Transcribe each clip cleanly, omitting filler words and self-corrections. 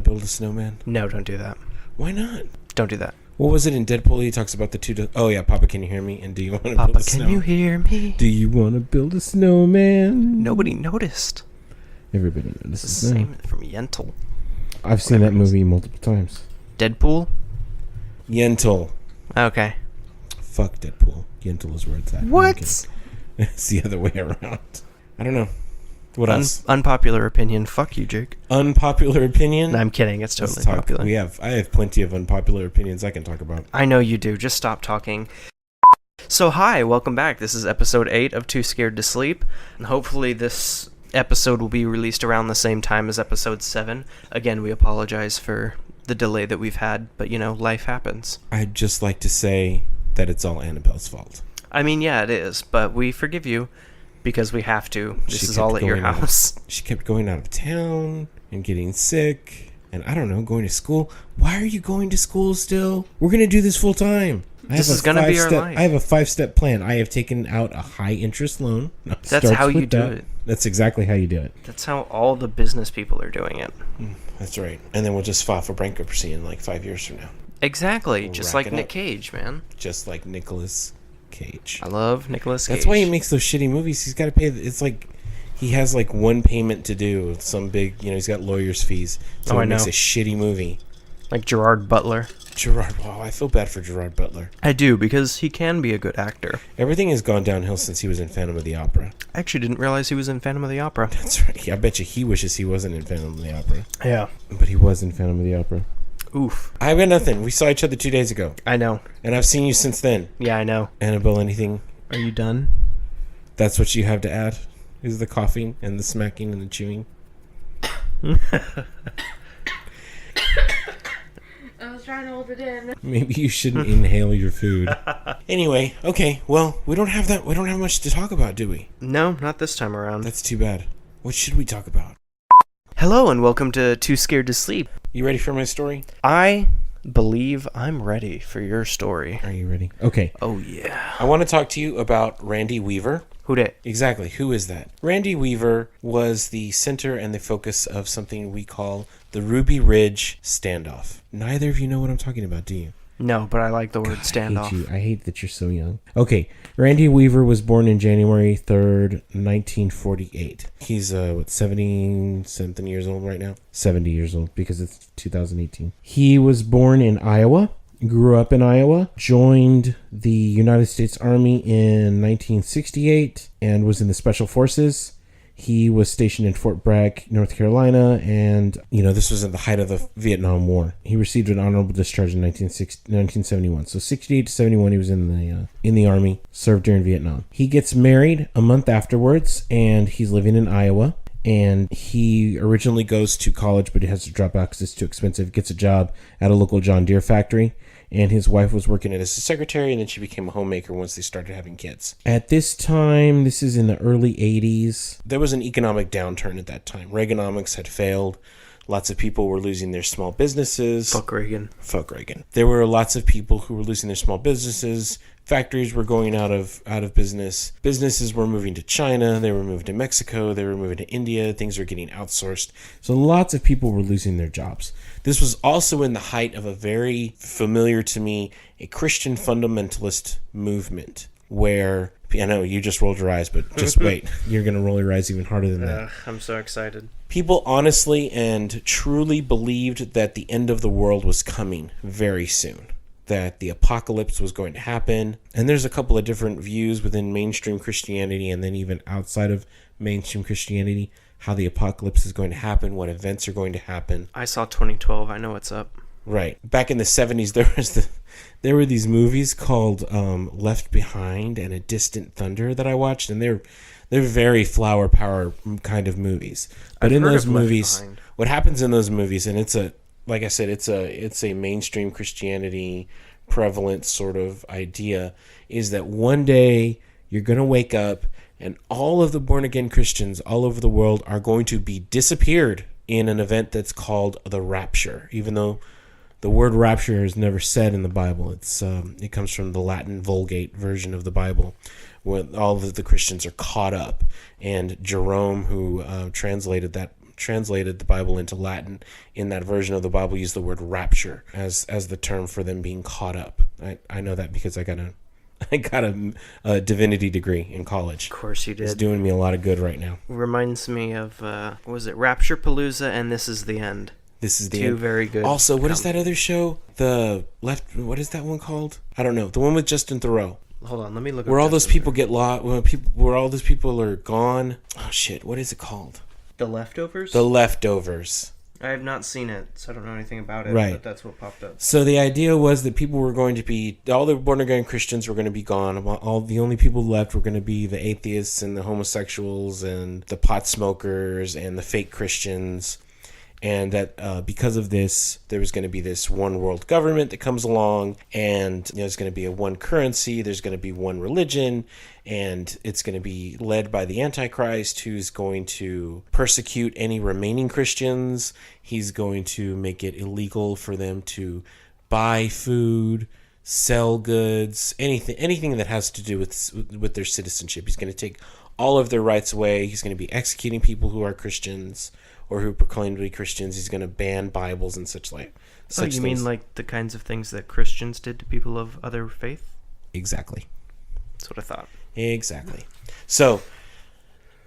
build a snowman? No, don't do that. Why not? Don't do that. What was it in Deadpool? He talks about the two... Oh, yeah, Papa, can you hear me? And do you want to build Papa, a can you hear me? Do you want to build a snowman? Nobody noticed. Everybody It's notices the that. same from Yentl. I've seen that movie multiple times. Deadpool? Yentl. Okay. Fuck Deadpool. Yentl is where it's at. What? It's the other way around. I don't know. What else? Unpopular opinion. Fuck you, Jake. Unpopular opinion? No, I'm kidding. It's totally Let's talk. popular. I have plenty of unpopular opinions I can talk about. I know you do. Just stop talking. So, hi. Welcome back. This is episode 8 of Too Scared to Sleep. And hopefully this episode will be released around the same time as episode 7. Again, we apologize for the delay that we've had, but, life happens. I'd just like to say that it's all Annabelle's fault. I mean, yeah, it is, but we forgive you because we have to. This is all at your house. She kept going out of town and getting sick and, I don't know, going to school. Why are you going to school still? We're going to do this full time. This is going to be our life. I have a 5-step plan. I have taken out a high-interest loan. That's how you do it. That's exactly how you do it. That's how all the business people are doing it. That's right. And then we'll just file for bankruptcy in like 5 years from now. Exactly. Just like Nick Cage, man. Just like Nicolas Cage. I love Nicolas Cage. That's why he makes those shitty movies. He's got to pay. It's like he has like one payment to do. Some big, he's got lawyer's fees. So he makes a shitty movie. Like Gerard Butler. Wow, I feel bad for Gerard Butler. I do, because he can be a good actor. Everything has gone downhill since he was in Phantom of the Opera. I actually didn't realize he was in Phantom of the Opera. That's right. I bet you he wishes he wasn't in Phantom of the Opera. Yeah. But he was in Phantom of the Opera. Oof. I've got nothing. We saw each other 2 days ago. I know. And I've seen you since then. Yeah, I know. Annabelle, anything? Are you done? That's what you have to add? Is the coughing and the smacking and the chewing? I was trying to hold it in. Maybe you shouldn't inhale your food. Anyway, okay. Well, we don't have much to talk about, do we? No, not this time around. That's too bad. What should we talk about? Hello and welcome to Too Scared to Sleep. You ready for my story? I believe I'm ready for your story. Are you ready? Okay. Oh, yeah. I want to talk to you about Randy Weaver. Who dat? Exactly. Who is that? Randy Weaver was the center and the focus of something we call the Ruby Ridge standoff. Neither of you know what I'm talking about, do you? No, but I like the word standoff. I hate that you're so young. Okay. Randy Weaver was born in January 3rd, 1948. He's, 70-something years old right now? 70 years old because it's 2018. He was born in Iowa. Grew up in Iowa, joined the United States Army in 1968, and was in the Special Forces. He was stationed in Fort Bragg, North Carolina, and, this was at the height of the Vietnam War. He received an honorable discharge in 1971. So 68 to 71, he was in the Army, served during Vietnam. He gets married a month afterwards, and he's living in Iowa. And he originally goes to college, but he has to drop out because it's too expensive. Gets a job at a local John Deere factory. And his wife was working as a secretary, and then she became a homemaker once they started having kids. At this time, this is in the early 80s, there was an economic downturn at that time. Reaganomics had failed. Lots of people were losing their small businesses. Fuck Reagan. There were lots of people who were losing their small businesses. Factories were going out of business. Businesses were moving to China. They were moving to Mexico. They were moving to India. Things were getting outsourced. So lots of people were losing their jobs. This was also in the height of a very familiar to me, a Christian fundamentalist movement where, I know you just rolled your eyes, but just wait. You're going to roll your eyes even harder than that. I'm so excited. People honestly and truly believed that the end of the world was coming very soon. That the apocalypse was going to happen. And there's a couple of different views within mainstream Christianity and then even outside of mainstream Christianity, how the apocalypse is going to happen, what events are going to happen. I saw 2012. I know what's up. Right. Back in the 70s, there were these movies called Left Behind and A Distant Thunder that I watched, and they're very flower power kind of movies. But in those movies, what happens in those movies, and it's like I said, it's a mainstream Christianity prevalent sort of idea, is that one day you're going to wake up and all of the born-again Christians all over the world are going to be disappeared in an event that's called the rapture, even though the word rapture is never said in the Bible. It comes from the Latin Vulgate version of the Bible, where all of the Christians are caught up. And Jerome, who translated that translated the Bible into Latin, in that version of the Bible, used the word rapture as the term for them being caught up. I know that because I got a divinity degree in college. Of course you did. It's doing me a lot of good right now. Reminds me of, what was it, Rapture Palooza and This Is the End. This is the Two end. very good. Also, what is that other show? What is that one called? I don't know. The one with Justin Theroux. Hold on, let me look. Where all those people get lost. Where all those people are gone. Oh shit! What is it called? The Leftovers. The Leftovers. I have not seen it, so I don't know anything about it. Right. But that's what popped up. So the idea was that people were going to be, all the born again Christians were going to be gone. All the only people left were going to be the atheists and the homosexuals and the pot smokers and the fake Christians. And that because of this, there was going to be this one world government that comes along, and there's going to be a one currency, there's going to be one religion, and it's going to be led by the Antichrist, who's going to persecute any remaining Christians. He's going to make it illegal for them to buy food, sell goods, anything that has to do with their citizenship. He's going to take all of their rights away. He's going to be executing people who are Christians or who proclaim to be Christians. He's going to ban Bibles and such things. Mean like the kinds of things that Christians did to people of other faith? Exactly. That's what I thought. Exactly. So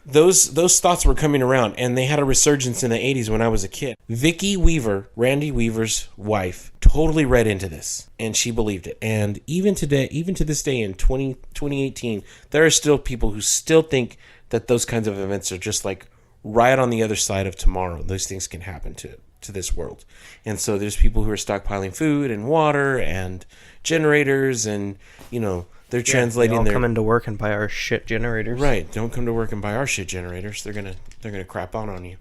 those thoughts were coming around, and they had a resurgence in the 80s when I was a kid. Vicki Weaver, Randy Weaver's wife, totally read into this, and she believed it. And even to this day in 2018, there are still people who still think that those kinds of events are just like right on the other side of tomorrow. Those things can happen to this world. And so there's people who are stockpiling food and water and generators, and they're translating they all come into work and buy our shit generators. Right. Don't come to work and buy our shit generators. They're gonna crap on you.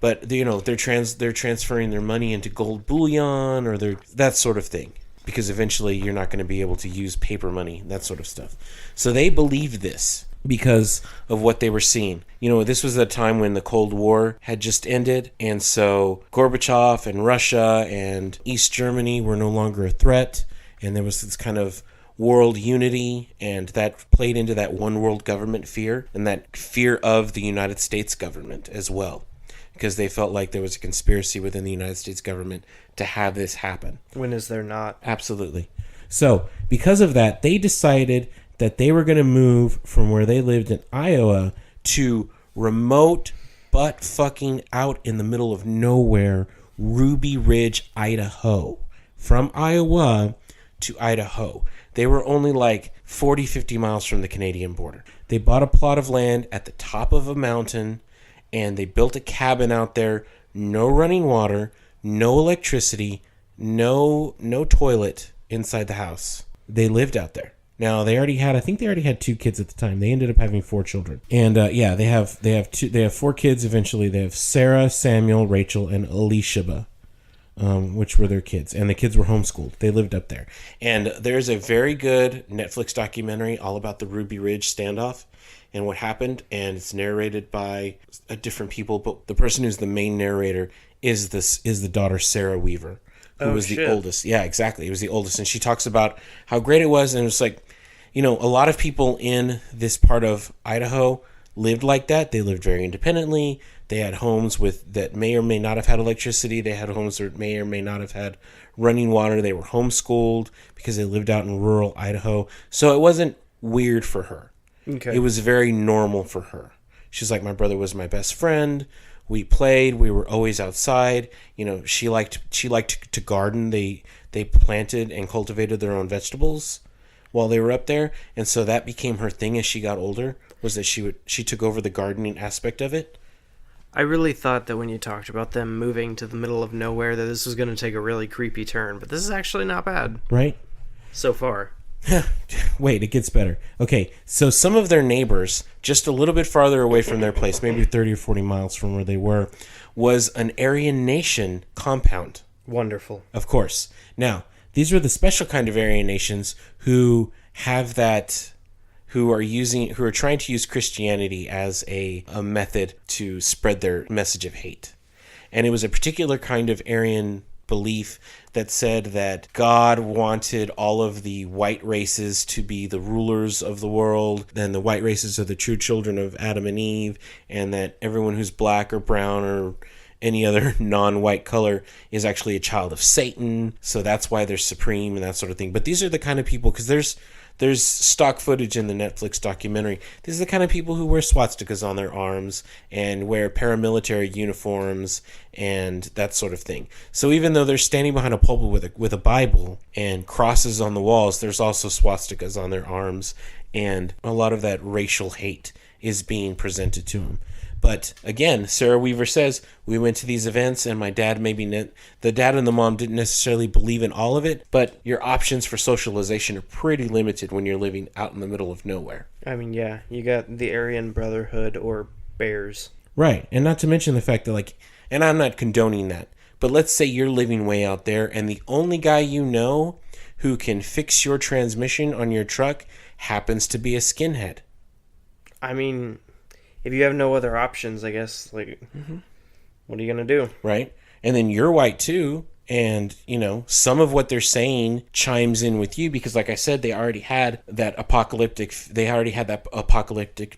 But they're transferring their money into gold bullion or that sort of thing, because eventually you're not going to be able to use paper money, that sort of stuff. So they believed this because of what they were seeing. This was a time when the Cold War had just ended, and so Gorbachev and Russia and East Germany were no longer a threat, and there was this kind of world unity, and that played into that one world government fear, and that fear of the United States government as well, because they felt like there was a conspiracy within the United States government to have this happen. When is there not? Absolutely. So because of that, they decided that they were going to move from where they lived in Iowa to remote butt fucking out in the middle of nowhere Ruby Ridge, Idaho. From Iowa to Idaho. They were only like 40, 50 miles from the Canadian border. They bought a plot of land at the top of a mountain, and they built a cabin out there. No running water, no electricity, no toilet inside the house. They lived out there. Now they already had 2 kids at the time. They ended up having 4 children, and they have 4 kids eventually. They have Sarah, Samuel, Rachel, and Elishaba, which were their kids, and the kids were homeschooled. They lived up there, and there's a very good Netflix documentary all about the Ruby Ridge standoff and what happened, and it's narrated by different people, but the person who's the main narrator is the daughter Sarah Weaver, who was the oldest. Yeah, exactly. It was the oldest, and she talks about how great it was, and it was like, a lot of people in this part of Idaho lived like that. They lived very independently. They had homes that may or may not have had electricity. They had homes that may or may not have had running water. They were homeschooled because they lived out in rural Idaho. So it wasn't weird for her. Okay. It was very normal for her. She's like, my brother was my best friend. We played. We were always outside. She liked to garden. They planted and cultivated their own vegetables while they were up there, and so that became her thing as she got older. Was that she took over the gardening aspect of it. I really thought that when you talked about them moving to the middle of nowhere that this was going to take a really creepy turn, but this is actually not bad. Right? So far. Wait, it gets better. Okay, so some of their neighbors, just a little bit farther away from their place, maybe 30 or 40 miles from where they were, was an Aryan Nation compound. Wonderful. Of course. Now, these were the special kind of Aryan nations who have that, who are trying to use Christianity as a method to spread their message of hate. And it was a particular kind of Aryan belief that said that God wanted all of the white races to be the rulers of the world, and the white races are the true children of Adam and Eve, and that everyone who's black or brown or any other non-white color is actually a child of Satan, so that's why they're supreme and that sort of thing. But these are the kind of people, because there's stock footage in the Netflix documentary. These are the kind of people who wear swastikas on their arms and wear paramilitary uniforms and that sort of thing. So even though they're standing behind a pulpit with a Bible and crosses on the walls, there's also swastikas on their arms, and a lot of that racial hate is being presented to them. But again, Sarah Weaver says, we went to these events and my dad the dad and the mom didn't necessarily believe in all of it, but your options for socialization are pretty limited when you're living out in the middle of nowhere. I mean, yeah, you got the Aryan Brotherhood or Bears. Right. And not to mention the fact that, and I'm not condoning that, but let's say you're living way out there and the only guy you know who can fix your transmission on your truck happens to be a skinhead. I mean, if you have no other options, I guess, what are you going to do? Right. And then you're white too. And, some of what they're saying chimes in with you because, like I said, they already had that apocalyptic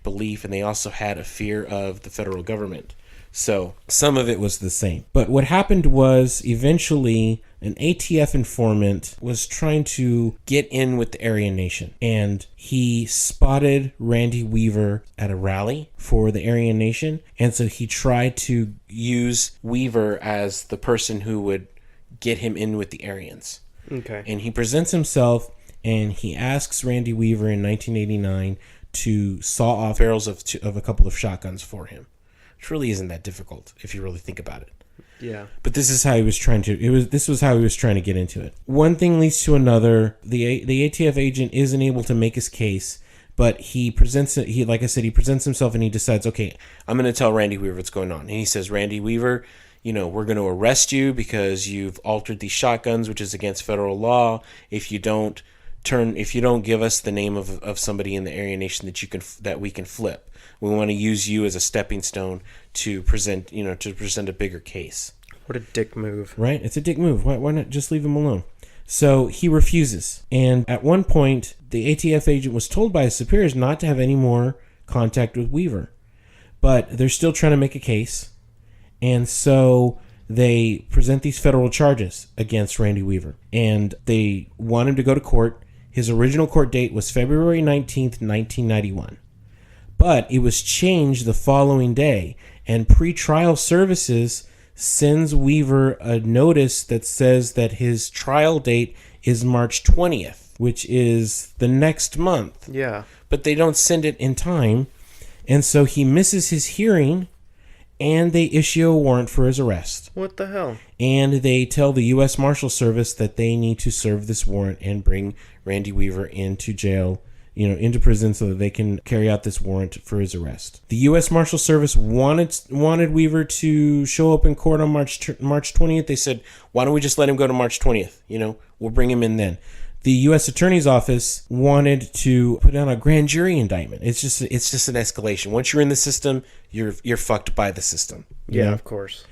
belief, and they also had a fear of the federal government. So some of it was the same. But what happened was eventually an ATF informant was trying to get in with the Aryan Nation. And he spotted Randy Weaver at a rally for the Aryan Nation. And so he tried to use Weaver as the person who would get him in with the Aryans. Okay. And he presents himself and he asks Randy Weaver in 1989 to saw off barrels of a couple of shotguns for him. Which really isn't that difficult if you really think about it. Yeah. But this is how he was trying to. This was how he was trying to get into it. One thing leads to another. The ATF agent isn't able to make his case, but he presents it. Like I said, he presents himself and he decides, okay, I'm going to tell Randy Weaver what's going on. And he says, Randy Weaver, we're going to arrest you because you've altered these shotguns, which is against federal law. If you don't give us the name of somebody in the Aryan Nation that we can flip. We want to use you as a stepping stone to present a bigger case. What a dick move. Right? It's a dick move. Why not just leave him alone? So he refuses. And at one point, the ATF agent was told by his superiors not to have any more contact with Weaver. But they're still trying to make a case. And so they present these federal charges against Randy Weaver. And they want him to go to court. His original court date was February 19th, 1991. But it was changed the following day, and pretrial services sends Weaver a notice that says that his trial date is March 20th, which is the next month. Yeah. But they don't send it in time, and so he misses his hearing, and they issue a warrant for his arrest. What the hell? And they tell the U.S. Marshal Service that they need to serve this warrant and bring Randy Weaver into jail, into prison so that they can carry out this warrant for his arrest. The U.S. Marshal Service wanted Weaver to show up in court on March 20th. They said, why don't we just let him go to March 20th? We'll bring him in then. The U.S. Attorney's Office wanted to put down a grand jury indictment. It's just an escalation. Once you're in the system, you're fucked by the system. Yeah, of course.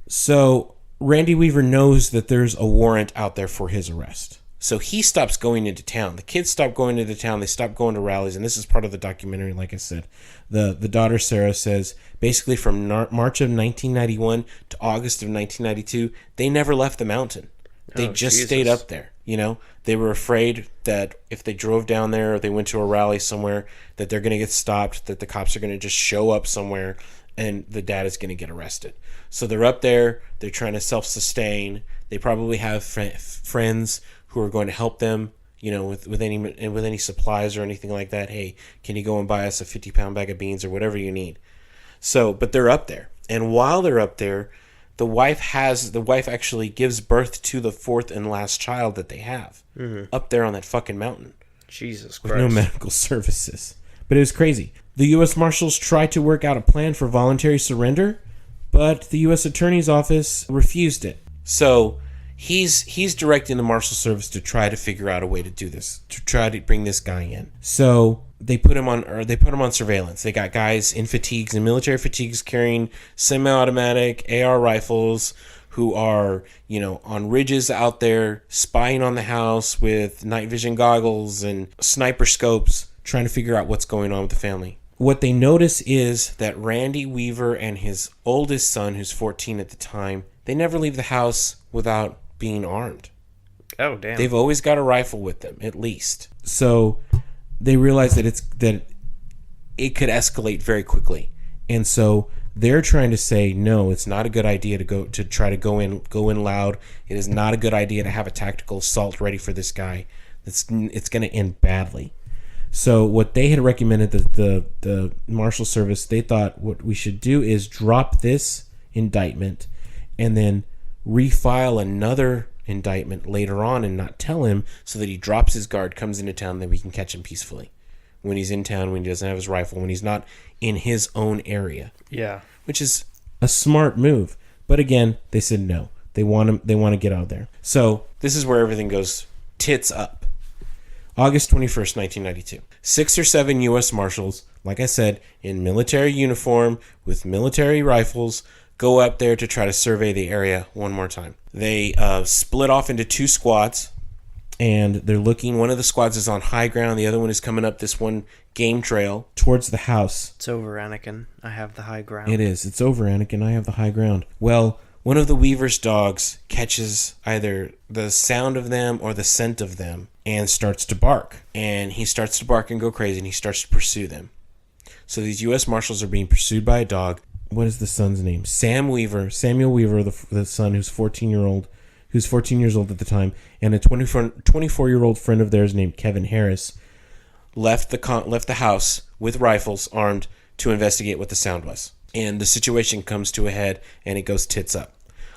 So Randy Weaver knows that there's a warrant out there for his arrest. So he stops going into town. The kids stop going into town. They stop going to rallies. And this is part of the documentary, like I said. The daughter, Sarah, says basically from March of 1991 to August of 1992, they never left the mountain. They just stayed up there. They were afraid that if they drove down there or they went to a rally somewhere, that they're going to get stopped, that the cops are going to just show up somewhere and the dad is going to get arrested. So they're up there. They're trying to self-sustain. They probably have friends who are going to help them, with any supplies or anything like that. Hey, can you go and buy us a 50-pound bag of beans or whatever you need? So, but they're up there. And while they're up there, the wife actually gives birth to the fourth and last child that they have up there on that fucking mountain. Jesus Christ. With no medical services. But it was crazy. The U.S. Marshals tried to work out a plan for voluntary surrender, but the U.S. Attorney's Office refused it. So he's directing the Marshal Service to try to figure out a way to do this, to try to bring this guy in. So they put him on surveillance. They got guys in fatigues, in military fatigues, carrying semi-automatic AR rifles, who are, on ridges out there, spying on the house with night vision goggles and sniper scopes, trying to figure out what's going on with the family. what they notice is that Randy Weaver and his oldest son, who's 14 at the time, they never leave the house without being armed. Oh, damn. They've always got a rifle with them, at least. So they realize that it could escalate very quickly. And so they're trying to say, no, it's not a good idea to try to go in loud. It is not a good idea to have a tactical assault ready for this guy. It's going to end badly. So what they had recommended, the Marshal Service, they thought what we should do is drop this indictment and then refile another indictment later on and not tell him, so that he drops his guard, comes into town, then we can catch him peacefully. When he's in town, when he doesn't have his rifle, when he's not in his own area. Yeah. Which is a smart move. But again, they said no. They want to get out of there. So this is where everything goes tits up. August 21st, 1992. 6 or 7 U.S. Marshals, like I said, in military uniform with military rifles, go up there to try to survey the area one more time. They split off into 2 squads, and they're looking. One of the squads is on high ground. The other one is coming up this one game trail towards the house. It's over, Anakin. I have the high ground. It is. It's over, Anakin. I have the high ground. Well, one of the Weaver's dogs catches either the sound of them or the scent of them and starts to bark. And he starts to bark and go crazy, and he starts to pursue them. So these U.S. Marshals are being pursued by a dog. What is the son's name? Samuel Weaver, the son, who's 14 years old at the time, and a 24-year-old friend of theirs named Kevin Harris left the house with rifles, armed, to investigate what the sound was. And the situation comes to a head, and it goes tits up.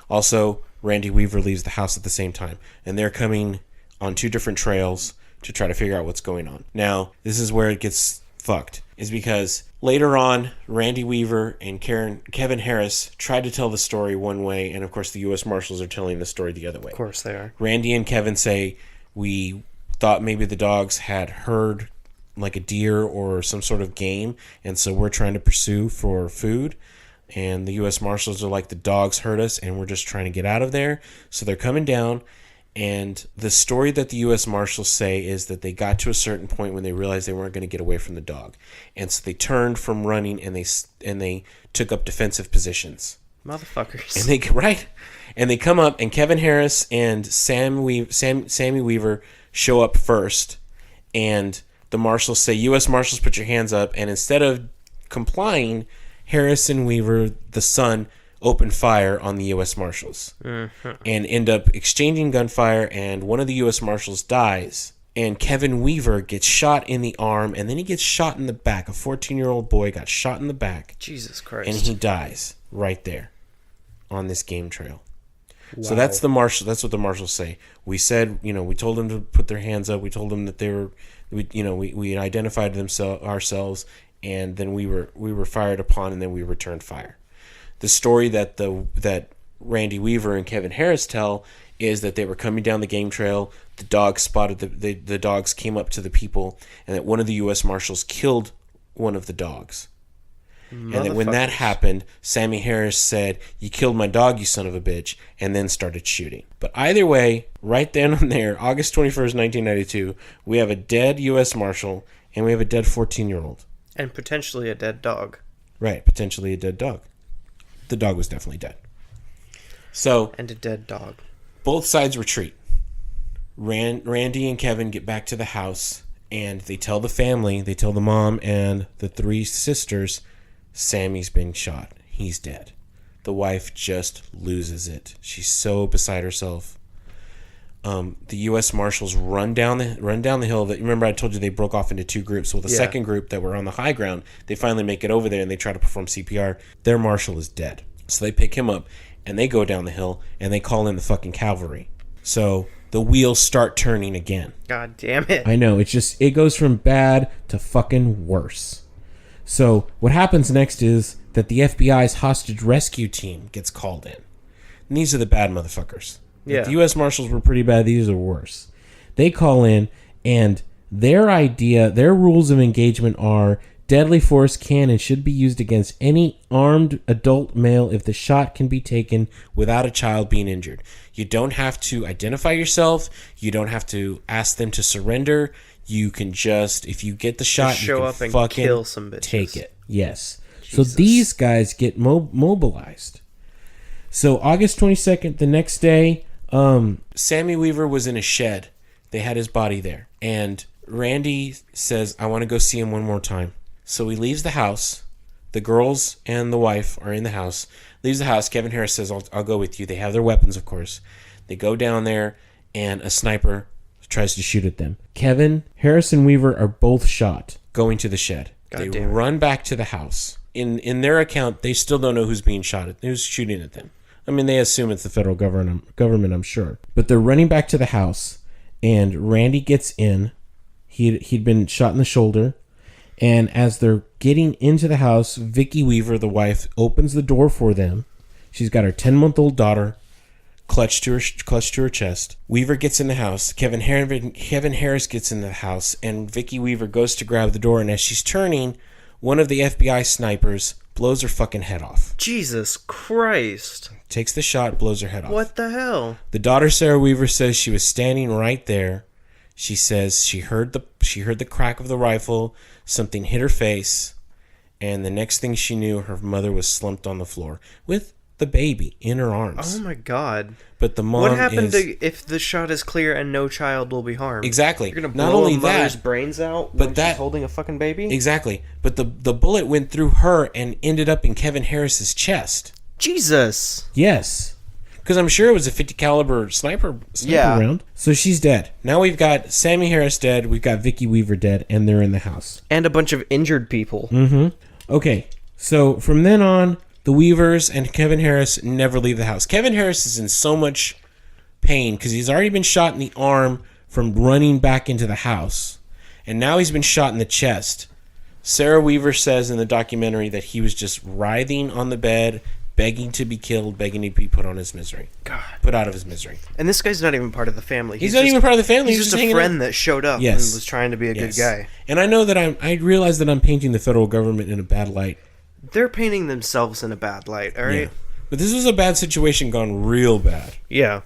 Also, Randy Weaver leaves the house at the same time, and they're coming on 2 different trails to try to figure out what's going on. Now, this is where it gets fucked, is because later on, Randy Weaver and Kevin Harris tried to tell the story one way, and of course the U.S. Marshals are telling the story the other way. Of course they are. Randy and Kevin say, we thought maybe the dogs had heard like a deer or some sort of game, and so we're trying to pursue for food. And the U.S. Marshals are like, the dogs heard us, and we're just trying to get out of there. So they're coming down, and the story that the U.S. Marshals say is that they got to a certain point when they realized they weren't going to get away from the dog, and so they turned from running and they took up defensive positions. Motherfuckers. And they come up, and Kevin Harris and Sammy Weaver show up first, and the Marshals say, U.S. Marshals, put your hands up, and instead of complying, Harris and Weaver, the son, open fire on the U.S. Marshals and end up exchanging gunfire, and one of the U.S. Marshals dies, and Kevin Weaver gets shot in the arm, and then he gets shot in the back. A 14-year-old boy got shot in the back. Jesus Christ. And he dies right there on this game trail. Wow. So that's what the Marshals say. We said, we told them to put their hands up. We told them that they were, we identified ourselves, and then we were fired upon, and then we returned fire. The story that Randy Weaver and Kevin Harris tell is that they were coming down the game trail. The dogs spotted the dogs came up to the people, and that one of the U.S. Marshals killed one of the dogs. And that when that happened, Sammy Harris said, "You killed my dog, you son of a bitch," and then started shooting. But either way, right then and there, August 21st, 1992, we have a dead U.S. Marshal, and we have a dead 14-year-old. And potentially a dead dog. Right, potentially a dead dog. The dog was definitely dead. So, and a dead dog. Both sides retreat. Randy and Kevin get back to the house, and they tell the family, they tell the mom and the 3 sisters, Sammy's been shot. He's dead. The wife just loses it. She's so beside herself. The U.S. Marshals run down the hill. Remember, I told you they broke off into 2 groups. Well, the second group that were on the high ground, they finally make it over there, and they try to perform CPR. Their marshal is dead. So they pick him up, and they go down the hill, and they call in the fucking cavalry. So the wheels start turning again. God damn it. I know. It goes from bad to fucking worse. So what happens next is that the FBI's hostage rescue team gets called in. And these are the bad motherfuckers. Yeah. If the U.S. Marshals were pretty bad, these are worse. They call in, and their rules of engagement are deadly force can and should be used against any armed adult male if the shot can be taken without a child being injured. You don't have to identify yourself. You don't have to ask them to surrender. You can just, if you get the shot, Just show you can up and fucking kill some bitches. take it. Yes. Jesus. So these guys get mobilized. So August 22nd, the next day, Sammy Weaver was in a shed. They had his body there. And Randy says, I want to go see him one more time. So he leaves the house. The girls and the wife are in the house. Leaves the house. Kevin Harris says, I'll go with you. They have their weapons, of course. They go down there, and a sniper tries to shoot at them. Kevin, Harris, and Weaver are both shot going to the shed. They run back to the house. In their account, they still don't know who's being shot at, who's shooting at them. I mean, they assume it's the federal government, I'm sure. But they're running back to the house, and Randy gets in. He'd been shot in the shoulder. And as they're getting into the house, Vicky Weaver, the wife, opens the door for them. She's got her 10-month-old daughter clutched to her chest. Weaver gets in the house. Kevin Harris gets in the house, and Vicky Weaver goes to grab the door. And as she's turning, one of the FBI snipers blows her fucking head off. Jesus Christ. Takes the shot, blows her head off. What the hell? The daughter, Sarah Weaver, says she was standing right there. She says she heard the crack of the rifle. Something hit her face, and the next thing she knew, her mother was slumped on the floor with the baby in her arms. Oh my God! But the mom. What happened if the shot is clear and no child will be harmed? Exactly. You're gonna Not blow only a mother's that, brains out but when that she's holding a fucking baby. Exactly. But the bullet went through her and ended up in Kevin Harris's chest. Jesus. Yes. Because I'm sure it was a 50 caliber sniper round. So she's dead. Now we've got Sammy Harris dead. We've got Vicky Weaver dead, and they're in the house. And a bunch of injured people. Mm-hmm. Okay. So from then on, the Weavers and Kevin Harris never leave the house. Kevin Harris is in so much pain because he's already been shot in the arm from running back into the house, and now he's been shot in the chest. Sarah Weaver says in the documentary that he was just writhing on the bed, begging to be killed, begging to be put on his misery. God. Put out of his misery. And this guy's not even part of the family. He's not even part of the family. He's just a friend that showed up and was trying to be a good guy. And I know that I realize that I'm painting the federal government in a bad light. They're painting themselves in a bad light, all right? Yeah. But this was a bad situation gone real bad. Yeah.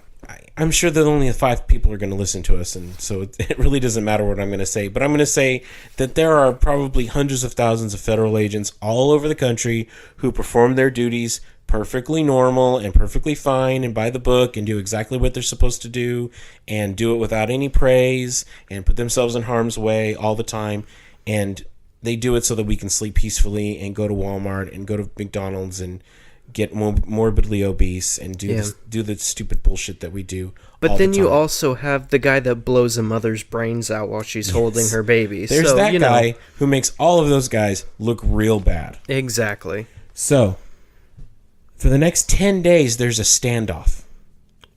I'm sure that only 5 people are going to listen to us, and so it really doesn't matter what I'm going to say. But I'm going to say that there are probably hundreds of thousands of federal agents all over the country who perform their duties perfectly normal and perfectly fine and by the book and do exactly what they're supposed to do and do it without any praise and put themselves in harm's way all the time. And they do it so that we can sleep peacefully and go to Walmart and go to McDonald's and get morbidly obese and do the stupid bullshit that we do. But then you also have the guy that blows a mother's brains out while she's holding her baby. There's that guy who makes all of those guys look real bad. Exactly. So, for the next 10 days, there's a standoff.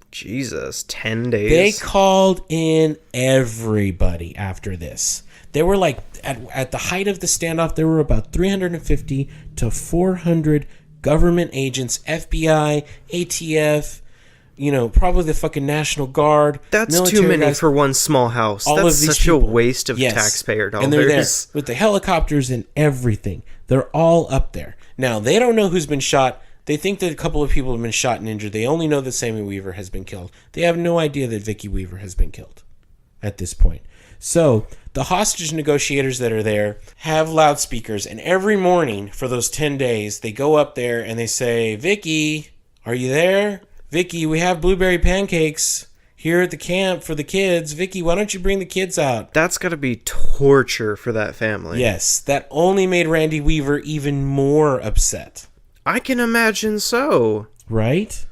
Jesus, 10 days? They called in everybody after this. They were like, at the height of the standoff, there were about 350 to 400 government agents, FBI, ATF, probably the fucking National Guard. That's too many guys, for one small house. That's such a waste of taxpayer dollars. And they're there with the helicopters and everything. They're all up there. Now, they don't know who's been shot. They think that a couple of people have been shot and injured. They only know that Sammy Weaver has been killed. They have no idea that Vicky Weaver has been killed at this point. So, the hostage negotiators that are there have loudspeakers, and every morning for those 10 days, they go up there and they say, Vicky, are you there? Vicky, we have blueberry pancakes here at the camp for the kids. Vicky, why don't you bring the kids out? That's got to be torture for that family. Yes, that only made Randy Weaver even more upset. I can imagine so. Right?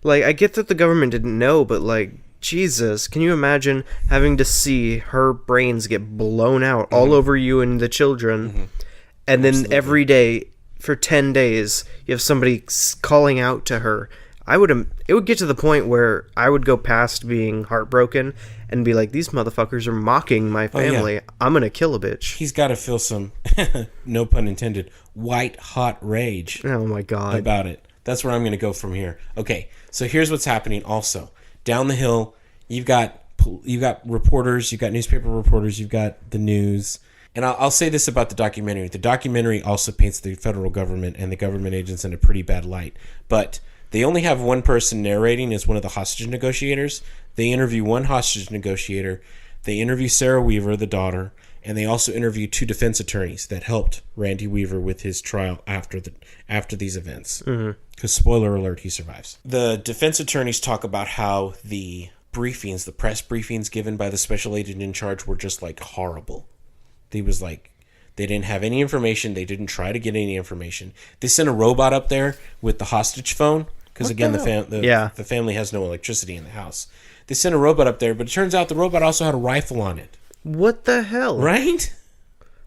Like, I get that the government didn't know, but like, Jesus, can you imagine having to see her brains get blown out all over you and the children, and then every day for 10 days you have somebody calling out to her? It would get to the point where I would go past being heartbroken and be like, these motherfuckers are mocking my family. Yeah. I'm gonna kill a bitch. He's got to feel some, no pun intended, white hot rage. Oh my God. About it. That's where I'm gonna go from here. Okay, so here's what's happening also. Down the hill, you've got reporters, you've got newspaper reporters, you've got the news. And I'll say this about the documentary. The documentary also paints the federal government and the government agents in a pretty bad light. But they only have one person narrating as one of the hostage negotiators. They interview one hostage negotiator. They interview Sarah Weaver, the daughter, and they also interview 2 defense attorneys that helped Randy Weaver with his trial after these events. Because spoiler alert, he survives. The defense attorneys talk about how the press briefings given by the special agent in charge were just like horrible. They didn't have any information. They didn't try to get any information. They sent a robot up there with the hostage phone because again, the family has no electricity in the house. They sent a robot up there, but it turns out the robot also had a rifle on it. What the hell? Right?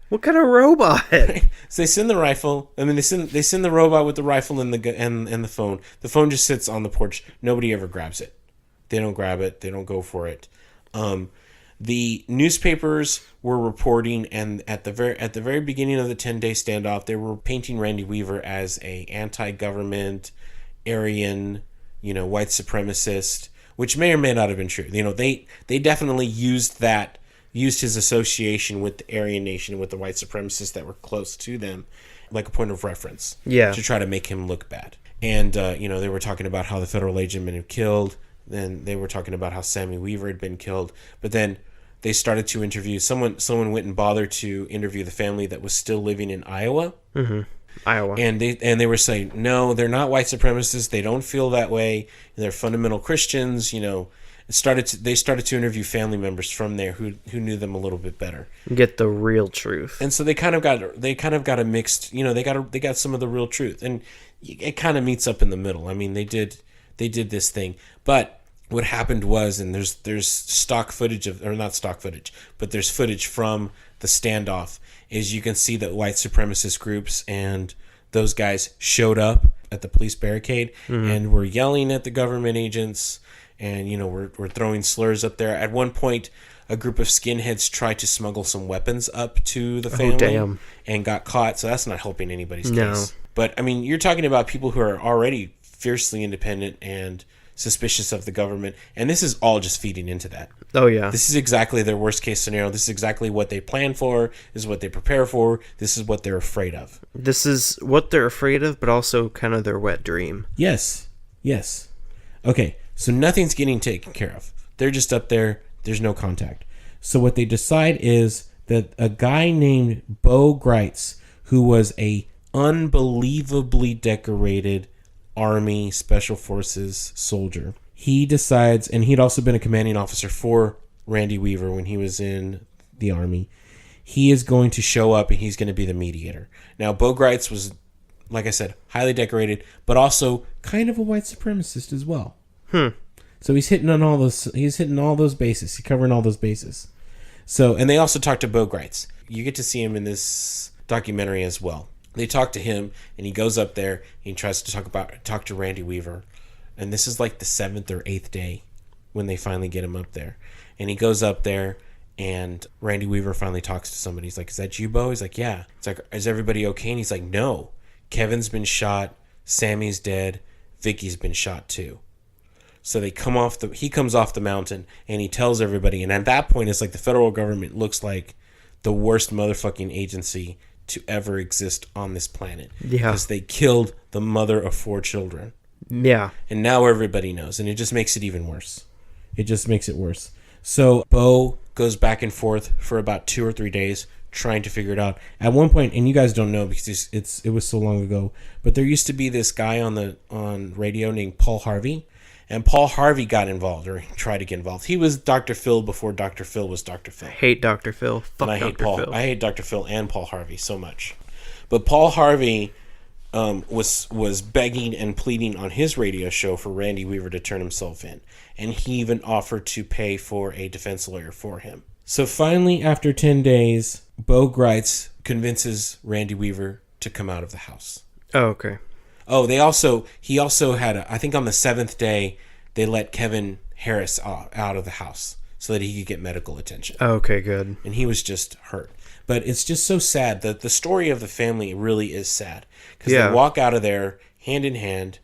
What kind of robot? So they send the rifle. I mean, they send the robot with the rifle and the phone. The phone just sits on the porch. Nobody ever grabs it. They don't grab it. They don't go for it. The newspapers were reporting, and at the very beginning of the 10-day standoff, they were painting Randy Weaver as a anti-government, Aryan, white supremacist, which may or may not have been true. They definitely used his association with the Aryan nation, with the white supremacists that were close to them, like a point of reference. Yeah. To try to make him look bad. And, they were talking about how the federal agent had been killed. Then they were talking about how Sammy Weaver had been killed. But then they started to interview someone went and bothered to interview the family that was still living in Iowa. Mm-hmm. Iowa. And they were saying, no, they're not white supremacists. They don't feel that way. They're fundamental Christians. They started to interview family members from there who knew them a little bit better. Get the real truth. And so they kind of got a mixed, they got some of the real truth, and it kind of meets up in the middle. I mean, they did this thing, but what happened was, and there's stock footage not stock footage, but there's footage from the standoff, is you can see that white supremacist groups and those guys showed up at the police barricade and were yelling at the government agents, and we're throwing slurs up there. At one point, a group of skinheads tried to smuggle some weapons up to the family and got caught, so that's not helping anybody's case. But I mean, you're talking about people who are already fiercely independent and suspicious of the government, and this is all just feeding into that. Oh yeah. This is exactly their worst case scenario. This is exactly what they plan for. This is what they prepare for. This is what they're afraid of. This is what they're afraid of, but also kind of their wet dream. Yes. Okay, so nothing's getting taken care of. They're just up there. There's no contact. So what they decide is that a guy named Bo Greitz, who was a unbelievably decorated Army Special Forces soldier, he decides, and he'd also been a commanding officer for Randy Weaver when he was in the Army, he is going to show up and he's going to be the mediator. Now, Bo Greitz was, like I said, highly decorated, but also kind of a white supremacist as well. So he's hitting all those bases. He's covering all those bases. So, and they also talked to Bo Greitz. You get to see him in this documentary as well. They talk to him, and he goes up there, and he tries to talk to Randy Weaver. And this is like the 7th or 8th day when they finally get him up there. And he goes up there, and Randy Weaver finally talks to somebody. He's like, "Is that you, Bo?" He's like, "Yeah." It's like, "Is everybody okay?" And he's like, "No. Kevin's been shot. Sammy's dead. Vicky's been shot too." So he comes off the mountain, and he tells everybody. And at that point, it's like the federal government looks like the worst motherfucking agency to ever exist on this planet. Yeah. Because they killed the mother of 4 children. Yeah. And now everybody knows, and it just makes it even worse. It just makes it worse. So Bo goes back and forth for about 2 or 3 days trying to figure it out. At one point, and you guys don't know because it was so long ago, but there used to be this guy on radio named Paul Harvey, and Paul Harvey got involved, or tried to get involved. He was Dr. Phil before Dr. Phil was Dr. Phil. I hate Dr. Phil. Fuck Dr. Phil. I hate Dr. Phil and Paul Harvey so much. But Paul Harvey was begging and pleading on his radio show for Randy Weaver to turn himself in. And he even offered to pay for a defense lawyer for him. So finally, after 10 days, Bo Greitz convinces Randy Weaver to come out of the house. Oh, okay. Oh, he also had, I think on the 7th day, they let Kevin Harris out of the house so that he could get medical attention. Okay, good. And he was just hurt. But it's just so sad that the story of the family really is sad. Because they walk out of there hand in hand,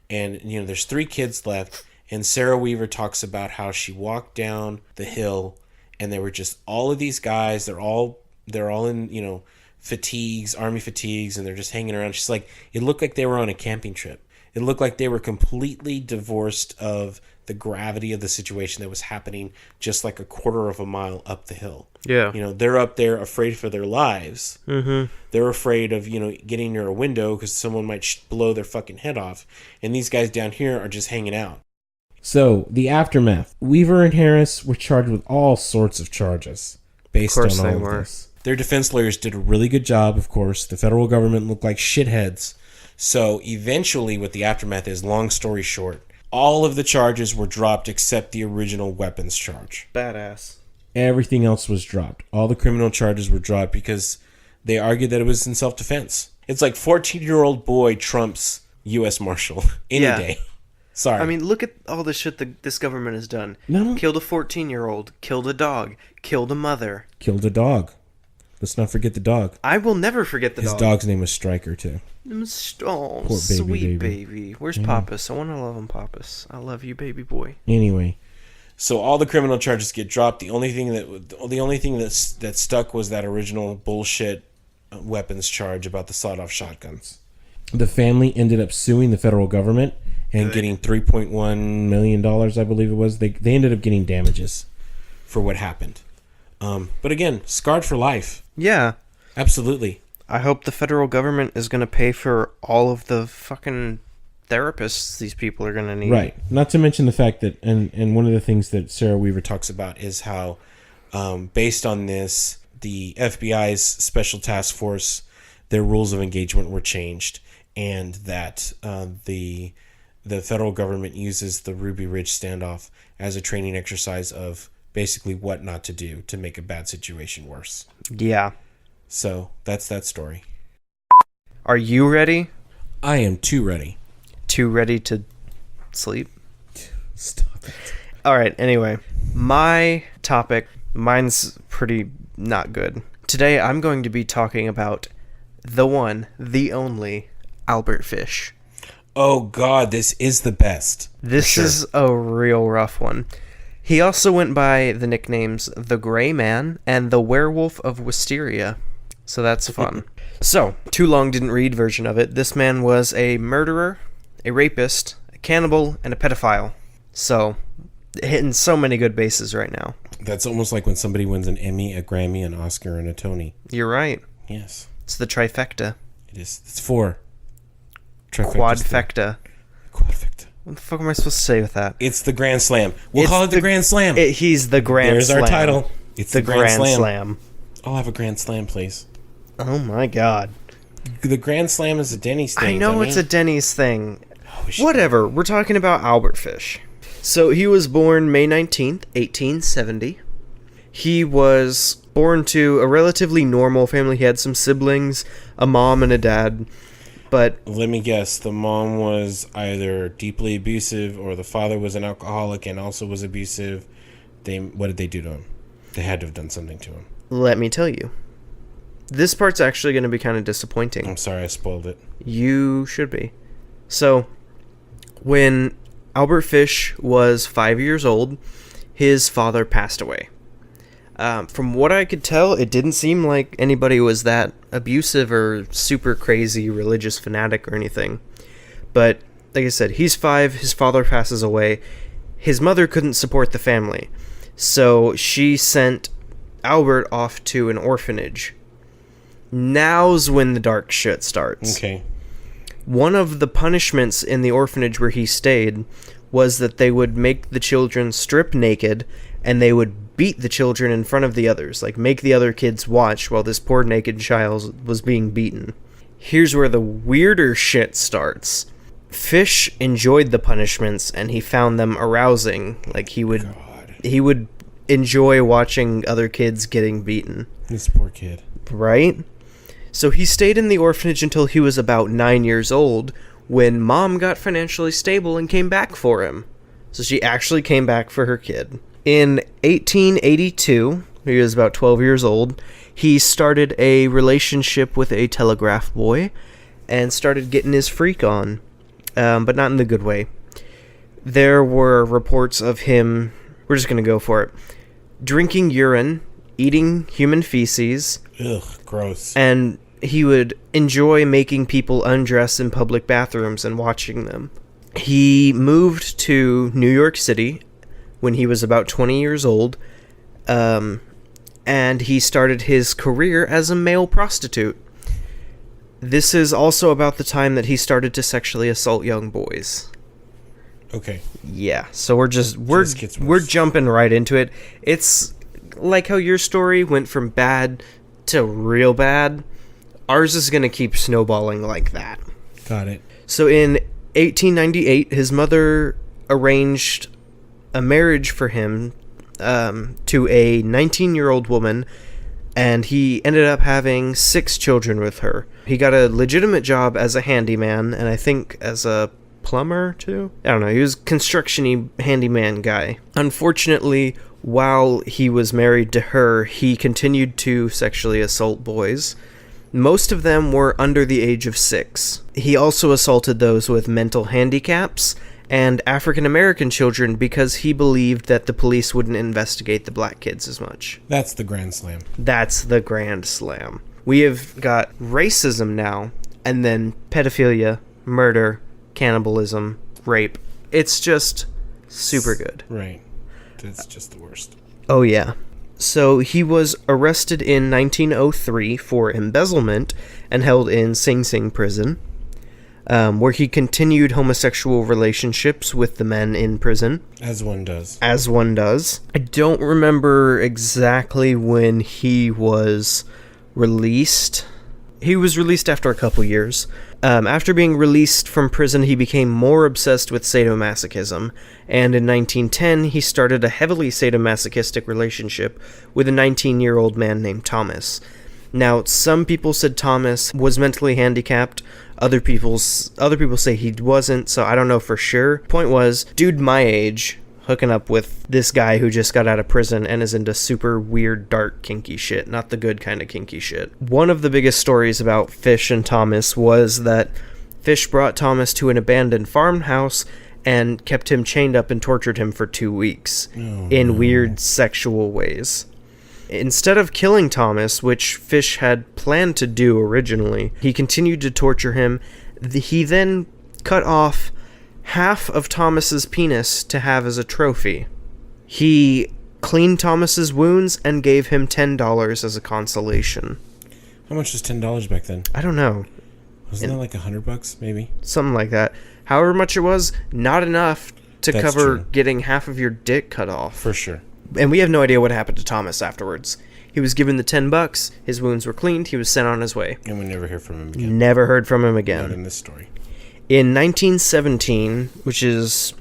and there's 3 kids left, and Sarah Weaver talks about how she walked down the hill, and there were just all of these guys. They're all in, fatigues, army fatigues, and they're just hanging around. She's like, it looked like they were on a camping trip. It looked like they were completely divorced of the gravity of the situation that was happening just like a quarter of a mile up the hill. Yeah. You know, they're up there afraid for their lives. Mm-hmm. They're afraid of, getting near a window because someone might blow their fucking head off. And these guys down here are just hanging out. So, the aftermath. Weaver and Harris were charged with all sorts of charges based on all of this. Their defense lawyers did a really good job, of course. The federal government looked like shitheads. So, eventually, what the aftermath is, long story short, all of the charges were dropped except the original weapons charge. Badass. Everything else was dropped. All the criminal charges were dropped because they argued that it was in self-defense. It's like 14-year-old boy trumps U.S. Marshal any day. Sorry. I mean, look at all the shit that this government has done. No. Killed a 14-year-old, killed a dog, killed a mother. Killed a dog. Let's not forget the dog. I will never forget the dog. His dog's name was Stryker, too. Oh, Poor sweet baby. Where's Pappas? I want to love him, Pappas. I love you, baby boy. Anyway, so all the criminal charges get dropped. The only thing that stuck was that original bullshit weapons charge about the sawed-off shotguns. The family ended up suing the federal government and getting $3.1 million, I believe it was. They ended up getting damages for what happened. But again, scarred for life. Yeah. Absolutely. I hope the federal government is going to pay for all of the fucking therapists these people are going to need. Right. Not to mention the fact that, and one of the things that Sarah Weaver talks about is how, based on this, the FBI's Special Task Force, their rules of engagement were changed, and that the federal government uses the Ruby Ridge standoff as a training exercise of basically what not to do to make a bad situation worse. Yeah. So, that's that story. Are you ready? I am too ready. Too ready to sleep? Stop it. All right, anyway. My topic, mine's pretty not good. Today, I'm going to be talking about the one, the only, Albert Fish. Oh, God, this is the best. This is a real rough one. He also went by the nicknames The Gray Man and The Werewolf of Wisteria. So that's fun. So, too long didn't read version of it. This man was a murderer, a rapist, a cannibal, and a pedophile. So, hitting so many good bases right now. That's almost like when somebody wins an Emmy, a Grammy, an Oscar, and a Tony. You're right. Yes. It's the trifecta. It is. It's four. Quadfecta. Quadfecta. What the fuck am I supposed to say with that? It's the Grand Slam. We'll call it the Grand Slam. He's the Grand There's Slam. our title. It's the Grand Slam. I'll have a Grand Slam, please. Oh my god. The Grand Slam is a Denny's thing. I know it's a Denny's thing. Oh, Whatever. We're talking about Albert Fish. So he was born May 19th, 1870. He was born to a relatively normal family. He had some siblings, a mom and a dad. But let me guess, the mom was either deeply abusive or the father was an alcoholic and also was abusive. What did they do to him? They had to have done something to him. Let me tell you. This part's actually going to be kind of disappointing. I'm sorry I spoiled it. You should be. So, when Albert Fish was 5 years old, his father passed away. From what I could tell, it didn't seem like anybody was that abusive or super crazy religious fanatic or anything. But, like I said, he's 5, his father passes away. His mother couldn't support the family, so she sent Albert off to an orphanage. Now's when the dark shit starts. Okay. One of the punishments in the orphanage where he stayed was that they would make the children strip naked and they would beat the children in front of the others, like make the other kids watch while this poor naked child was being beaten. Here's where the weirder shit starts. Fish enjoyed the punishments and he found them arousing. Like he would enjoy watching other kids getting beaten. This poor kid. Right? So he stayed in the orphanage until he was about 9 years old, when Mom got financially stable and came back for him. So she actually came back for her kid. In 1882, he was about 12 years old, he started a relationship with a telegraph boy and started getting his freak on, but not in the good way. There were reports of him, we're just going to go for it, drinking urine, eating human feces, Ugh, gross. and he would enjoy making people undress in public bathrooms and watching them. He moved to New York City when he was about 20 years old, and he started his career as a male prostitute. This is also about the time that he started to sexually assault young boys. Okay. Yeah, so we're jumping right into it. It's like how your story went from bad to real bad. Ours is going to keep snowballing like that. Got it. So in 1898, his mother arranged a marriage for him to a 19-year-old woman, and he ended up having 6 children with her. He got a legitimate job as a handyman, and I think as a plumber, too? I don't know, he was a construction-y handyman guy. Unfortunately, while he was married to her, he continued to sexually assault boys. Most of them were under the age of 6. He also assaulted those with mental handicaps and African-American children because he believed that the police wouldn't investigate the black kids as much. That's the grand slam. That's the grand slam. We have got racism now, and then pedophilia, murder, cannibalism, rape. It's just super good. Right. It's just the worst. Oh, yeah. So he was arrested in 1903 for embezzlement and held in Sing Sing prison, where he continued homosexual relationships with the men in prison. As one does. As one does. I don't remember exactly when he was released. He was released after a couple years. After being released from prison, he became more obsessed with sadomasochism, and in 1910, he started a heavily sadomasochistic relationship with a 19-year-old man named Thomas. Now, some people said Thomas was mentally handicapped. Other people say he wasn't, so I don't know for sure. Point was, dude my age hooking up with this guy who just got out of prison and is into super weird, dark, kinky shit. Not the good kind of kinky shit. One of the biggest stories about Fish and Thomas was that Fish brought Thomas to an abandoned farmhouse and kept him chained up and tortured him for 2 weeks in weird sexual ways. Instead of killing Thomas, which Fish had planned to do originally, he continued to torture him. He then cut off half of Thomas's penis to have as a trophy. He cleaned Thomas's wounds and gave him $10 as a consolation. How much was $10 back then? I don't know. Wasn't that like $100 maybe? Something like that. However much it was, not enough to That's cover true. getting half of your dick cut off. For sure. And we have no idea what happened to Thomas afterwards. He was given the $10, his wounds were cleaned, he was sent on his way. And we never hear from him again. Never heard from him again. Not in this story. In 1917, which is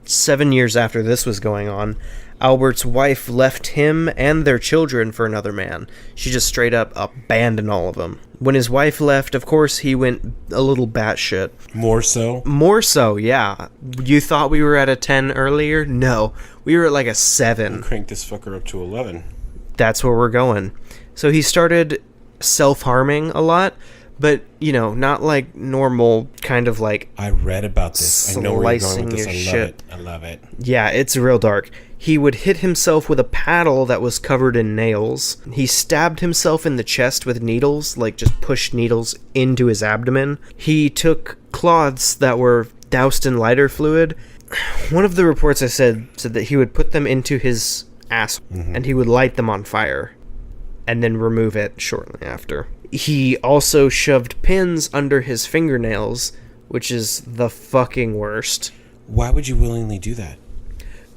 7 years after this was going on, Albert's wife left him and their children for another man. She just straight up abandoned all of them. When his wife left, of course, he went a little batshit. More so? More so, yeah. You thought we were at a 10 earlier? No. We were at like a 7. Crank this fucker up to 11. That's where we're going. So he started self-harming a lot, but, you know, not like normal kind of like... I read about this. I know where you're going with this. I love shit. it. I love it. Yeah, it's real dark. He would hit himself with a paddle that was covered in nails. He stabbed himself in the chest with needles, like just pushed needles into his abdomen. He took cloths that were doused in lighter fluid. One of the reports I said that he would put them into his ass and he would light them on fire and then remove it shortly after. He also shoved pins under his fingernails, which is the fucking worst. Why would you willingly do that?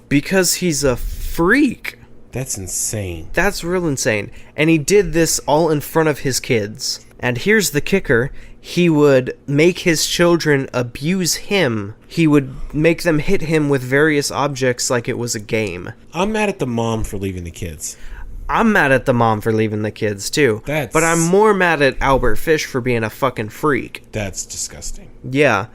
Because he's a freak. That's insane. That's real insane. And he did this all in front of his kids. And here's the kicker. He would make his children abuse him. He would make them hit him with various objects like it was a game. I'm mad at the mom for leaving the kids. I'm mad at the mom for leaving the kids, too. That's... But I'm more mad at Albert Fish for being a fucking freak. That's disgusting. Yeah.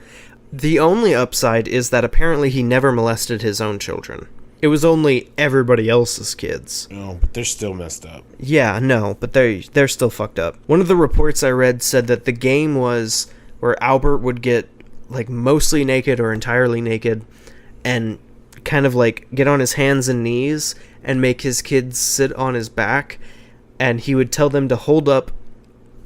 The only upside is that apparently he never molested his own children. It was only everybody else's kids. Oh, but they're still messed up. Yeah, no, but they're still fucked up. One of the reports I read said that the game was where Albert would get like mostly naked or entirely naked and kind of like get on his hands and knees and make his kids sit on his back, and he would tell them to hold up